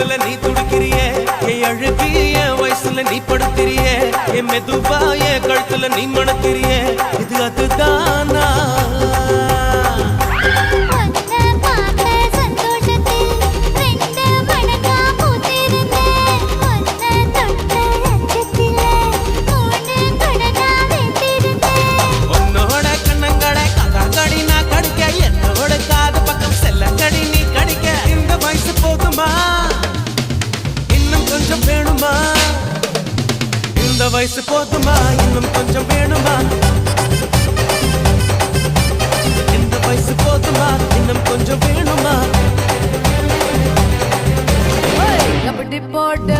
தொடுறதுல நீ துடிக்கிறியே என் அழுகி என் வயசுல நீ படுத்திரியே என் மெதுவா என் கழுத்துல நீ மணக்கிறியே இது அதுதானா இந்த வயசு போதுமா இன்னும் கொஞ்சம் வேணுமா இந்த வயசு போதுமா இன்னும் கொஞ்சம் வேணுமா அப்படி போட்டு